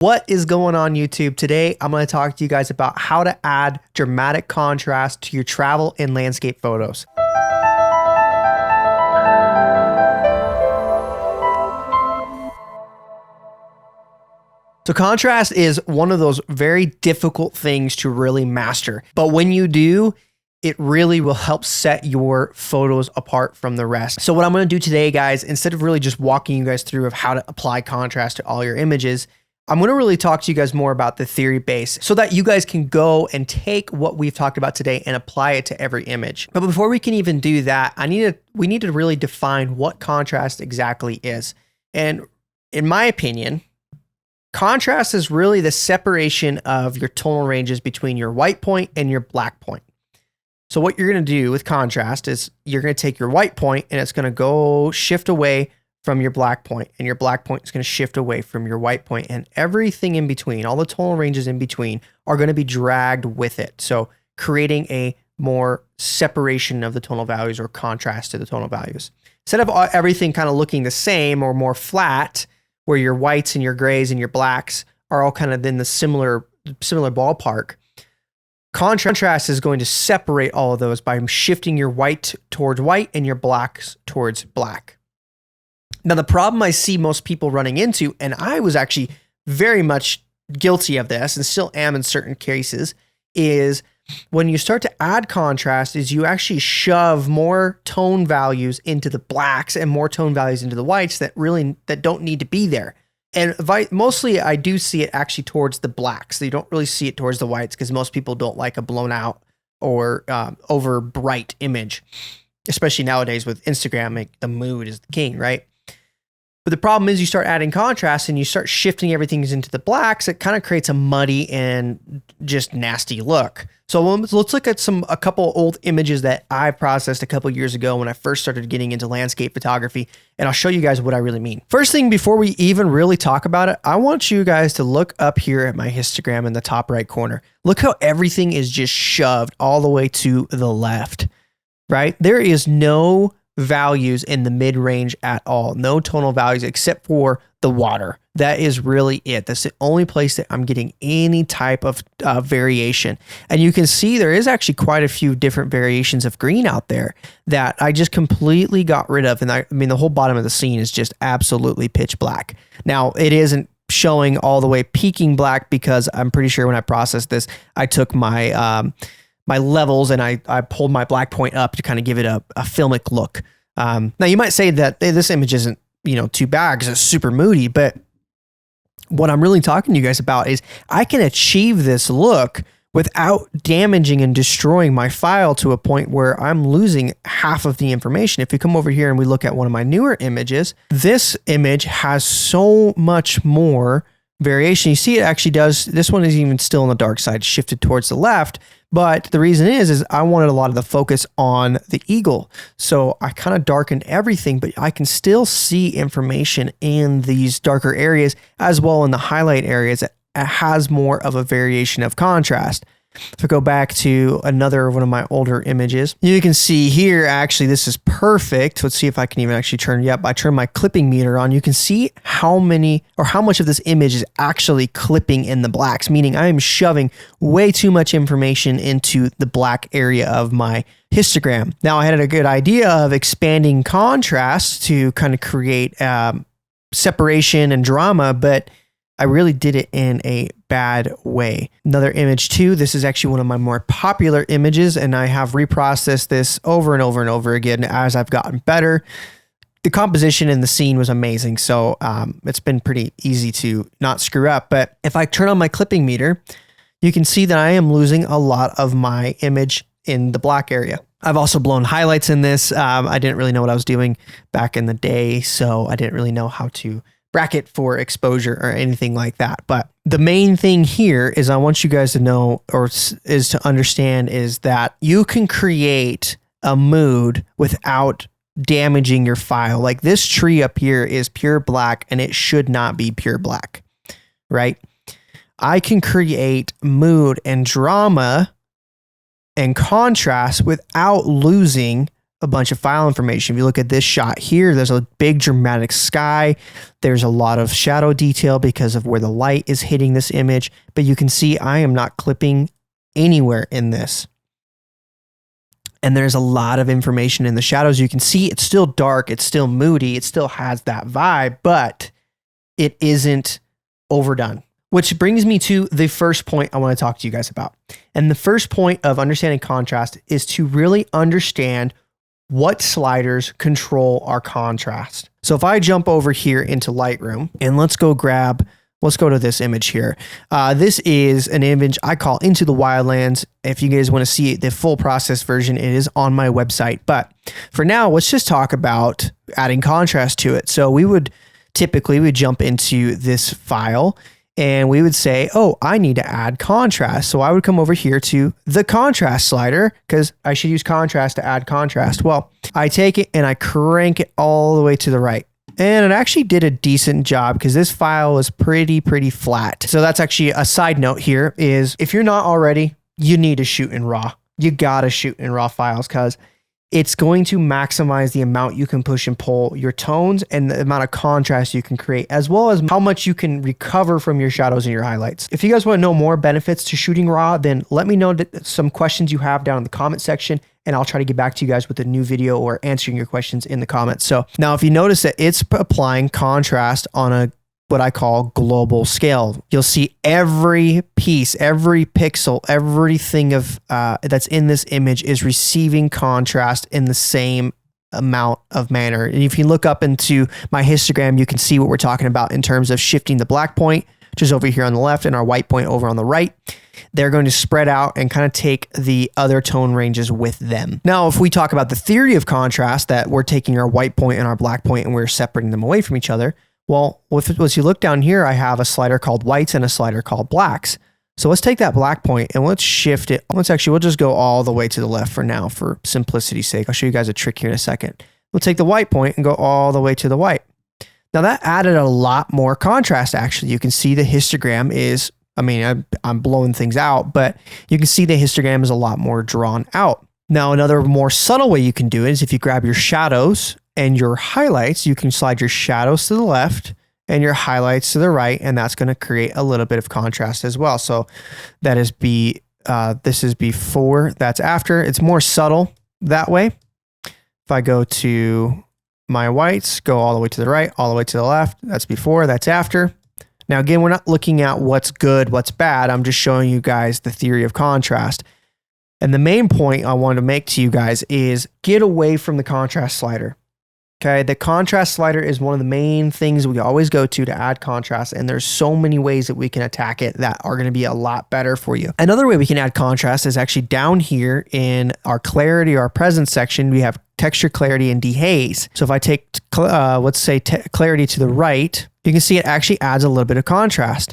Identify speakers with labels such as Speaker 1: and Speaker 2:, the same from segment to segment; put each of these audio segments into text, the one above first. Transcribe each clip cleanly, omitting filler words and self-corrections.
Speaker 1: What is going on YouTube? Today, I'm going to talk to you guys about how to add dramatic contrast to your travel and landscape photos. So contrast is one of those very difficult things to really master. But when you do, it really will help set your photos apart from the rest. So what I'm going to do today, guys, instead of really just walking you guys through of how to apply contrast to all your images, I'm going to really talk to you guys more about the theory base so that you guys can go and take what we've talked about today and apply it to every image. But before we can even do that, we need to really define what contrast exactly is. And in my opinion, contrast is really the separation of your tonal ranges between your white point and your black point. So what you're going to do with contrast is you're going to take your white point and it's going to go shift away from your black point, and your black point is going to shift away from your white point, and everything in between, all the tonal ranges in between are going to be dragged with it. So creating a more separation of the tonal values or contrast to the tonal values. Instead of everything kind of looking the same or more flat, where your whites and your grays and your blacks are all kind of in the similar ballpark, contrast is going to separate all of those by shifting your white towards white and your blacks towards black. Now, the problem I see most people running into, and I was actually very much guilty of this and still am in certain cases, is when you start to add contrast is you actually shove more tone values into the blacks and more tone values into the whites that don't need to be there. And mostly I do see it actually towards the blacks. So you don't really see it towards the whites because most people don't like a blown out or over bright image, especially nowadays with Instagram. Like, the mood is the king, right? But the problem is you start adding contrast and you start shifting everything into the blacks. It kind of creates a muddy and just nasty look. So let's look at a couple old images that I processed a couple years ago when I first started getting into landscape photography, and I'll show you guys what I really mean. First thing, before we even really talk about it, I want you guys to look up here at my histogram in the top right corner. Look how everything is just shoved all the way to the left, right? There is no values in the mid-range at all. No tonal values except for the water. That is really it. That's the only place that I'm getting any type of variation. And you can see there is actually quite a few different variations of green out there that I just completely got rid of. And I mean, the whole bottom of the scene is just absolutely pitch black. Now, it isn't showing all the way peaking black because I'm pretty sure when I processed this, I took my my levels and I pulled my black point up to kind of give it a filmic look. Now you might say that this image isn't, too bad because it's super moody, but what I'm really talking to you guys about is I can achieve this look without damaging and destroying my file to a point where I'm losing half of the information. If you come over here and we look at one of my newer images, this image has so much more variation. You see, it actually does. This one is even still on the dark side, shifted towards the left. But the reason is I wanted a lot of the focus on the eagle. So I kind of darkened everything, but I can still see information in these darker areas as well in the highlight areas that has more of a variation of contrast. If I go back to another one of my older images, you can see here, actually, this is perfect. Let's see if I can even actually turn it up. I turn my clipping meter on. You can see how much of this image is actually clipping in the blacks, meaning I am shoving way too much information into the black area of my histogram. Now, I had a good idea of expanding contrast to kind of create separation and drama, but I really did it in a bad way. Another image too. This is actually one of my more popular images, and I have reprocessed this over and over and over again as I've gotten better. The composition in the scene was amazing, so it's been pretty easy to not screw up. But if I turn on my clipping meter, you can see that I am losing a lot of my image in the black area. I've also blown highlights in this. I didn't really know what I was doing back in the day, so I didn't really know how to bracket for exposure or anything like that. But the main thing here is I want you guys to know, or is to understand, is that you can create a mood without damaging your file. Like, this tree up here is pure black and it should not be pure black, right? I can create mood and drama and contrast without losing a bunch of file information. If you look at this shot here, there's a big dramatic sky. There's a lot of shadow detail because of where the light is hitting this image. But you can see I am not clipping anywhere in this. And there's a lot of information in the shadows. You can see it's still dark. It's still moody. It still has that vibe, but it isn't overdone. Which brings me to the first point I want to talk to you guys about. And the first point of understanding contrast is to really understand what sliders control our contrast. So if I jump over here into Lightroom and let's go to this image here. This is an image I call Into the Wildlands. If you guys want to see the full process version, it is on my website. But for now, let's just talk about adding contrast to it. So we would typically jump into this file and we would say, oh, I need to add contrast. So I would come over here to the contrast slider because I should use contrast to add contrast. Well, I take it and I crank it all the way to the right. And it actually did a decent job because this file is pretty flat. So that's actually a side note here is if you're not already, you need to shoot in RAW. You got to shoot in RAW files because it's going to maximize the amount you can push and pull your tones and the amount of contrast you can create, as well as how much you can recover from your shadows and your highlights. If you guys want to know more benefits to shooting RAW, then let me know some questions you have down in the comment section, and I'll try to get back to you guys with a new video or answering your questions in the comments. So now if you notice that it's applying contrast on a what I call global scale, you'll see every piece, every pixel, everything of that's in this image is receiving contrast in the same amount of manner. And if you look up into my histogram, you can see what we're talking about in terms of shifting the black point, which is over here on the left, and our white point over on the right. They're going to spread out and kind of take the other tone ranges with them. Now, if we talk about the theory of contrast, that we're taking our white point and our black point and we're separating them away from each other. Well, if you look down here, I have a slider called whites and a slider called blacks. So let's take that black point and let's shift it. We'll just go all the way to the left for now, for simplicity's sake. I'll show you guys a trick here in a second. We'll take the white point and go all the way to the white. Now that added a lot more contrast, actually. You can see the histogram is, I'm blowing things out, but you can see the histogram is a lot more drawn out. Now, another more subtle way you can do it is if you grab your shadows and your highlights, you can slide your shadows to the left and your highlights to the right, and that's going to create a little bit of contrast as well. So that is this is before, that's after. It's more subtle that way. If I go to my whites, go all the way to the right, all the way to the left, that's before, that's after. Now, again, we're not looking at what's good, what's bad. I'm just showing you guys the theory of contrast. And the main point I want to make to you guys is get away from the contrast slider. Okay, the contrast slider is one of the main things we always go to add contrast, and there's so many ways that we can attack it that are going to be a lot better for you. Another way we can add contrast is actually down here in our clarity or our presence section. We have texture, clarity, and dehaze. So if I take, let's say clarity to the right, you can see it actually adds a little bit of contrast.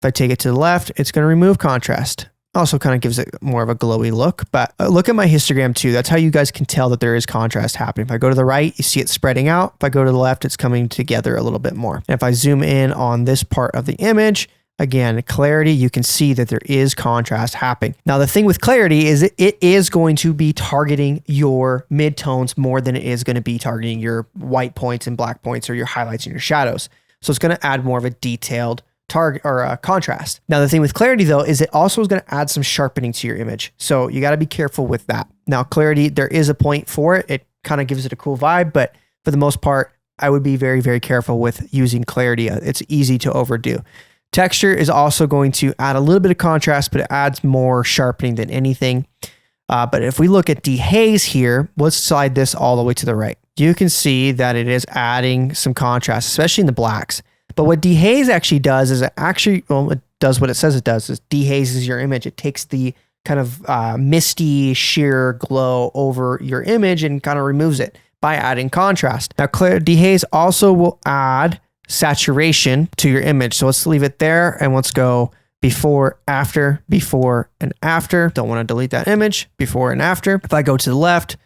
Speaker 1: If I take it to the left, it's going to remove contrast. Also kind of gives it more of a glowy look, but look at my histogram too. That's how you guys can tell that there is contrast happening. If I go to the right, you see it spreading out. If I go to the left, it's coming together a little bit more. And if I zoom in on this part of the image, again, clarity, you can see that there is contrast happening. Now, the thing with clarity is it is going to be targeting your midtones more than it is going to be targeting your white points and black points or your highlights and your shadows. So it's going to add more of a detailed target or contrast. Now, the thing with clarity though, is it also is going to add some sharpening to your image. So you got to be careful with that. Now, clarity, there is a point for it. It kind of gives it a cool vibe, but for the most part, I would be very careful with using clarity. It's easy to overdo. Texture is also going to add a little bit of contrast, but it adds more sharpening than anything. But if we look at dehaze here, let's slide this all the way to the right. You can see that it is adding some contrast, especially in the blacks. But what dehaze actually does is it does what it says it does, is dehazes your image. It takes the kind of misty, sheer glow over your image and kind of removes it by adding contrast. Now, dehaze also will add saturation to your image. So let's leave it there and let's go before, and after. Don't want to delete that image, before and after. If I go to the left,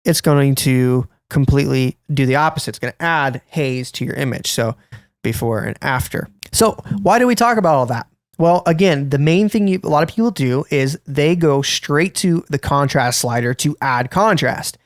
Speaker 1: it's going to completely do the opposite. It's going to add haze to your image. So before and after. So why do we talk about all that? Well, again, the main thing a lot of people do is they go straight to the contrast slider to add contrast.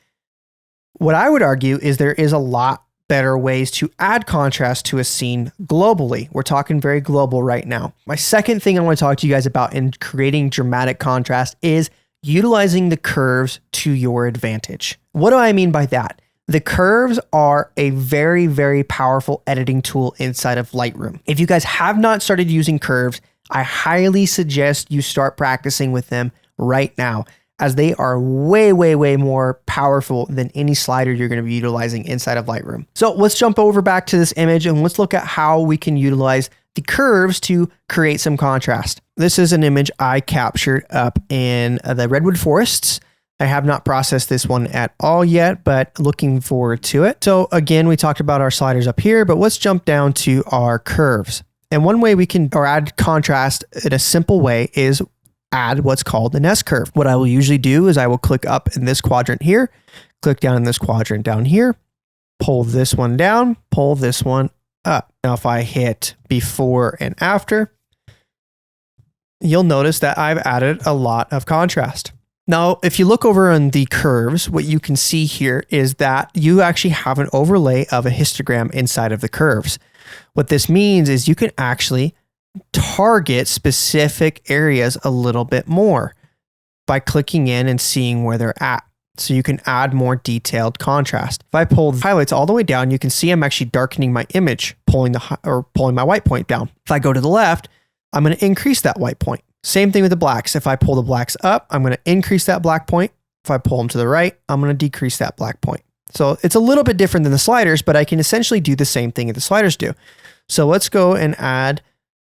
Speaker 1: What I would argue is there is a lot better ways to add contrast to a scene globally. We're talking very global right now. My second thing I want to talk to you guys about in creating dramatic contrast is utilizing the curves to your advantage. What do I mean by that? The curves are a very, very powerful editing tool inside of Lightroom. If you guys have not started using curves, I highly suggest you start practicing with them right now, as they are way, way, way more powerful than any slider you're going to be utilizing inside of Lightroom. So let's jump over back to this image and let's look at how we can utilize the curves to create some contrast. This is an image I captured up in the redwood forests. I have not processed this one at all yet, but looking forward to it. So again, we talked about our sliders up here, but let's jump down to our curves. And one way we can add contrast in a simple way is add what's called an S-curve. What I will usually do is I will click up in this quadrant here, click down in this quadrant down here, pull this one down, pull this one up. Now, if I hit before and after, you'll notice that I've added a lot of contrast. Now, if you look over on the curves, what you can see here is that you actually have an overlay of a histogram inside of the curves. What this means is you can actually target specific areas a little bit more by clicking in and seeing where they're at. So you can add more detailed contrast. If I pull the highlights all the way down, you can see I'm actually darkening my image, pulling my white point down. If I go to the left, I'm going to increase that white point. Same thing with the blacks. If I pull the blacks up, I'm going to increase that black point. If I pull them to the right, I'm going to decrease that black point. So it's a little bit different than the sliders, but I can essentially do the same thing that the sliders do. So let's go and add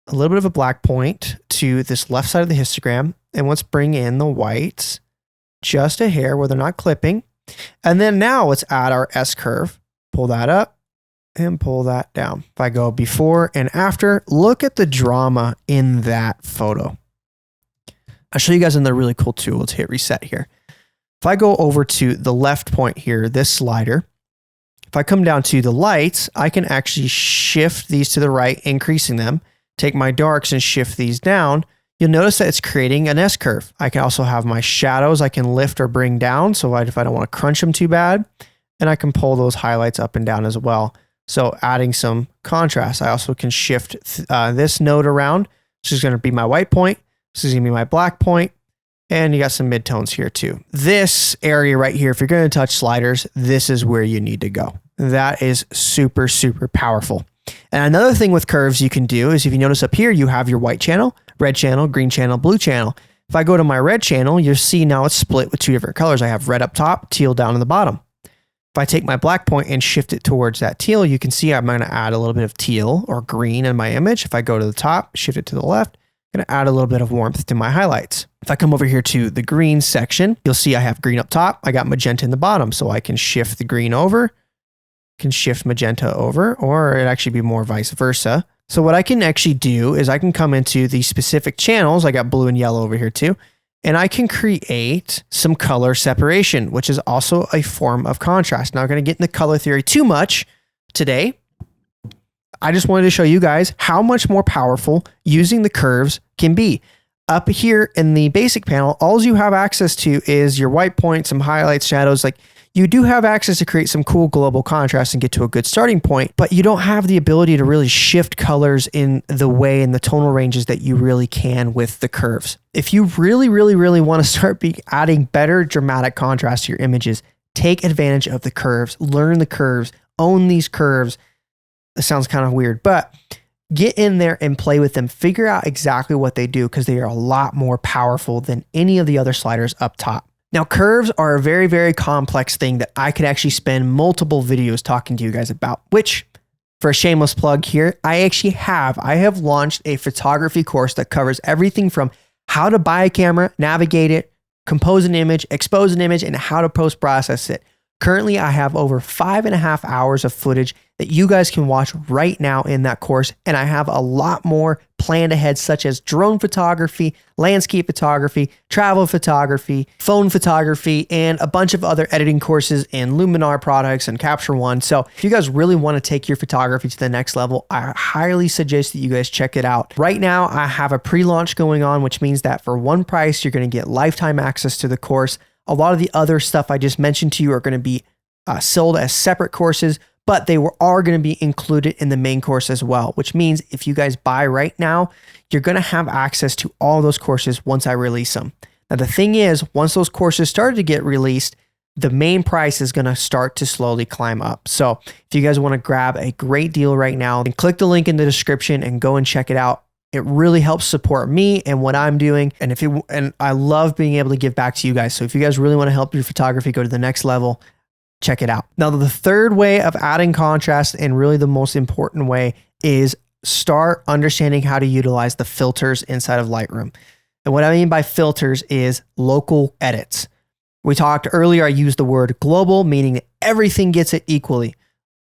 Speaker 1: a little bit of a black point to this left side of the histogram. And let's bring in the whites just a hair where they're not clipping. And then now let's add our S curve, pull that up and pull that down. If I go before and after, look at the drama in that photo. I'll show you guys another really cool tool. Let's hit reset here. If I go over to the left point here, this slider, if I come down to the lights, I can actually shift these to the right, increasing them, take my darks and shift these down. You'll notice that it's creating an S curve. I can also have my shadows I can lift or bring down. So if I don't want to crunch them too bad, and I can pull those highlights up and down as well. So adding some contrast. I also can shift this node around. This is going to be my white point. This is going to be my black point. And you got some midtones here too. This area right here, if you're going to touch sliders, this is where you need to go. That is super, super powerful. And another thing with curves you can do is if you notice up here, you have your white channel, red channel, green channel, blue channel. If I go to my red channel, you'll see now it's split with two different colors. I have red up top, teal down in the bottom. If I take my black point and shift it towards that teal, you can see I'm going to add a little bit of teal or green in my image. If I go to the top, shift it to the left, I'm going to add a little bit of warmth to my highlights. If I come over here to the green section, you'll see I have green up top. I got magenta in the bottom, so I can shift the green over, can shift magenta over, or it'd actually be more vice versa. So what I can actually do is I can come into the specific channels. I got blue and yellow over here too. And I can create some color separation, which is also a form of contrast. Not going to get into color theory too much today. I just wanted to show you guys how much more powerful using the curves can be. Up here in the basic panel, all you have access to is your white point, some highlights, shadows. Like, you do have access to create some cool global contrast and get to a good starting point, but you don't have the ability to really shift colors in the way and the tonal ranges that you really can with the curves. If you really, really, really want to start adding better dramatic contrast to your images, take advantage of the curves, learn the curves, own these curves. It sounds kind of weird, but get in there and play with them. Figure out exactly what they do because they are a lot more powerful than any of the other sliders up top. Now, curves are a very, very complex thing that I could actually spend multiple videos talking to you guys about, which, for a shameless plug here, I have launched a photography course that covers everything from how to buy a camera, navigate it, compose an image, expose an image, and how to post-process it. Currently, I have over 5.5 hours of footage that you guys can watch right now in that course. And I have a lot more planned ahead, such as drone photography, landscape photography, travel photography, phone photography, and a bunch of other editing courses in Luminar products and Capture One. So if you guys really want to take your photography to the next level, I highly suggest that you guys check it out. Right now, I have a pre-launch going on, which means that for one price, you're going to get lifetime access to the course. A lot of the other stuff I just mentioned to you are going to be sold as separate courses, but they are going to be included in the main course as well, which means if you guys buy right now, you're going to have access to all those courses once I release them. Now, the thing is, once those courses started to get released, the main price is going to start to slowly climb up. So if you guys want to grab a great deal right now, then click the link in the description and go and check it out. It really helps support me and what I'm doing. And I love being able to give back to you guys. So if you guys really want to help your photography go to the next level, check it out. Now, the third way of adding contrast, and really the most important way, is start understanding how to utilize the filters inside of Lightroom. And what I mean by filters is local edits. We talked earlier, I used the word global, meaning that everything gets it equally.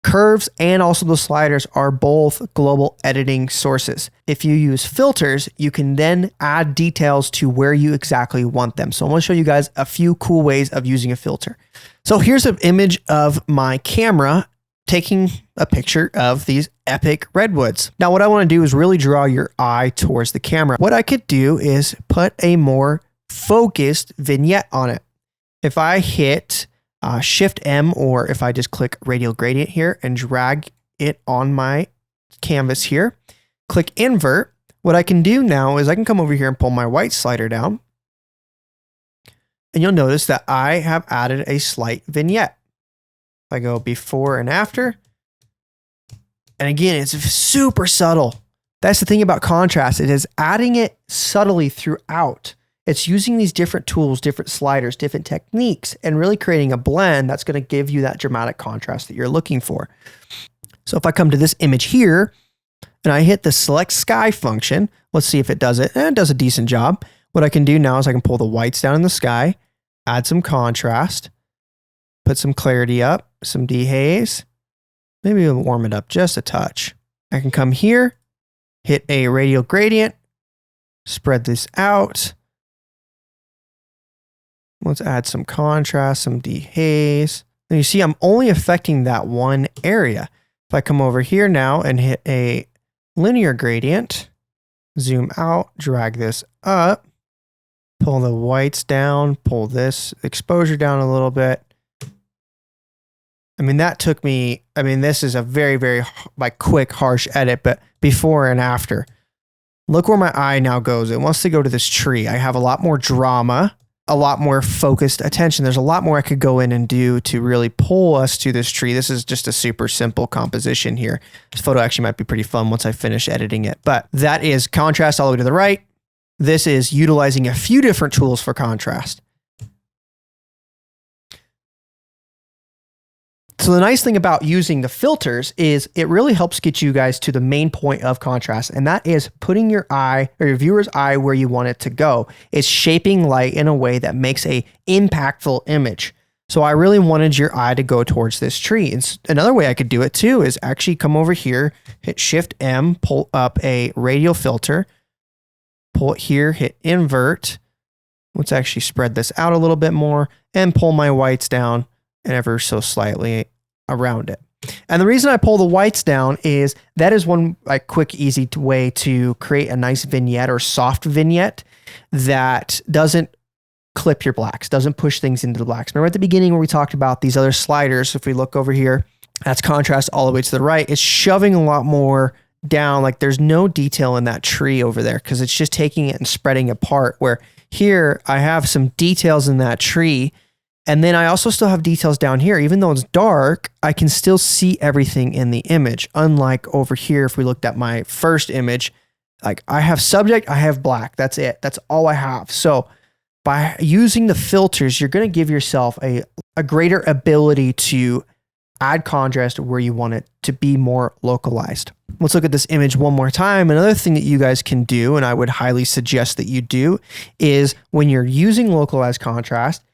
Speaker 1: Curves and also the sliders are both global editing sources. If you use filters, you can then add details to where you exactly want them. So I'm going to show you guys a few cool ways of using a filter. So here's an image of my camera taking a picture of these epic redwoods. Now, what I want to do is really draw your eye towards the camera. What I could do is put a more focused vignette on it. If I hit Shift M, or if I just click radial gradient here and drag it on my canvas here, click invert, what I can do now is I can come over here and pull my white slider down. And you'll notice that I have added a slight vignette. I go before and after. And again, it's super subtle. That's the thing about contrast. It is adding it subtly throughout. It's using these different tools, different sliders, different techniques, and really creating a blend that's going to give you that dramatic contrast that you're looking for. So if I come to this image here and I hit the select sky function, let's see if it does it. And it does a decent job. What I can do now is I can pull the whites down in the sky, add some contrast, put some clarity up, some dehaze, maybe we'll warm it up just a touch. I can come here, hit a radial gradient, spread this out. Let's add some contrast, some dehaze. And you see, I'm only affecting that one area. If I come over here now and hit a linear gradient, zoom out, drag this up, pull the whites down, pull this exposure down a little bit. I mean, that took me, this is a very, very quick, harsh edit, but before and after. Look where my eye now goes. It wants to go to this tree. I have a lot more drama, a lot more focused attention. There's a lot more I could go in and do to really pull us to this tree. This is just a super simple composition here. This photo actually might be pretty fun once I finish editing it, but that is contrast all the way to the right. This is utilizing a few different tools for contrast. So the nice thing about using the filters is it really helps get you guys to the main point of contrast, and that is putting your eye or your viewer's eye where you want it to go. It's shaping light in a way that makes a impactful image. So I really wanted your eye to go towards this tree. And another way I could do it too is actually come over here, hit Shift M, pull up a radial filter, pull it here, hit invert. Let's actually spread this out a little bit more and pull my whites down and ever so slightly around it. And the reason I pull the whites down is that is one quick, easy way to create a nice vignette or soft vignette that doesn't clip your blacks, doesn't push things into the blacks. Remember at the beginning where we talked about these other sliders, if we look over here, that's contrast all the way to the right. It's shoving a lot more down. Like there's no detail in that tree over there because it's just taking it and spreading apart, where here I have some details in that tree. And then I also still have details down here. Even though it's dark, I can still see everything in the image. Unlike over here, if we looked at my first image, like I have subject, I have black. That's it. That's all I have. So by using the filters, you're going to give yourself a greater ability to add contrast where you want it to be more localized. Let's look at this image one more time. Another thing that you guys can do, and I would highly suggest that you do, is when you're using localized contrast,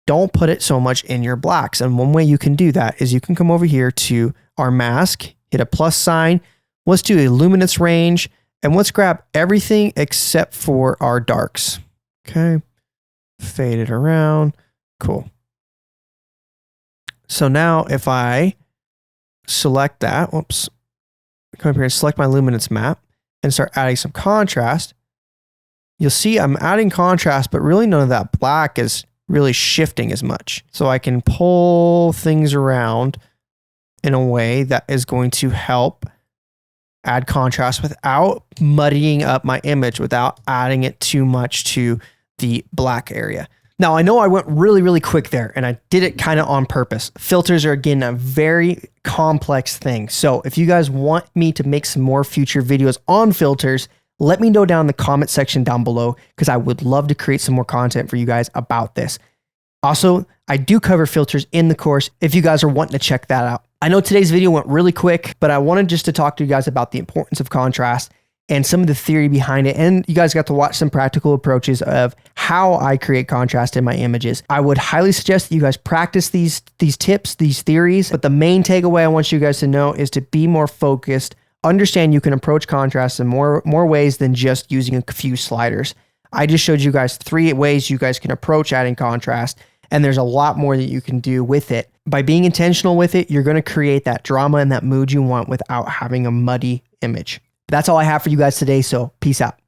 Speaker 1: don't put it so much in your blacks. And one way you can do that is you can come over here to our mask, hit a plus sign. Let's do a luminance range, and let's grab everything except for our darks. Okay. Fade it around. Cool. So now if I select that, whoops, come up here and select my luminance map and start adding some contrast, you'll see I'm adding contrast, but really none of that black is really shifting as much. So I can pull things around in a way that is going to help add contrast without muddying up my image, without adding it too much to the black area. Now, I know I went really, really quick there, and I did it kind of on purpose. Filters are, again, a very complex thing. So if you guys want me to make some more future videos on filters, let me know down in the comment section down below, because I would love to create some more content for you guys about this. Also, I do cover filters in the course if you guys are wanting to check that out. I know today's video went really quick, but I wanted just to talk to you guys about the importance of contrast and some of the theory behind it. And you guys got to watch some practical approaches of how I create contrast in my images. I would highly suggest that you guys practice these tips, these theories. But the main takeaway I want you guys to know is to be more focused. Understand you can approach contrast in more ways than just using a few sliders. I just showed you guys 3 ways you guys can approach adding contrast. And there's a lot more that you can do with it. By being intentional with it, you're going to create that drama and that mood you want without having a muddy image. That's all I have for you guys today, so peace out.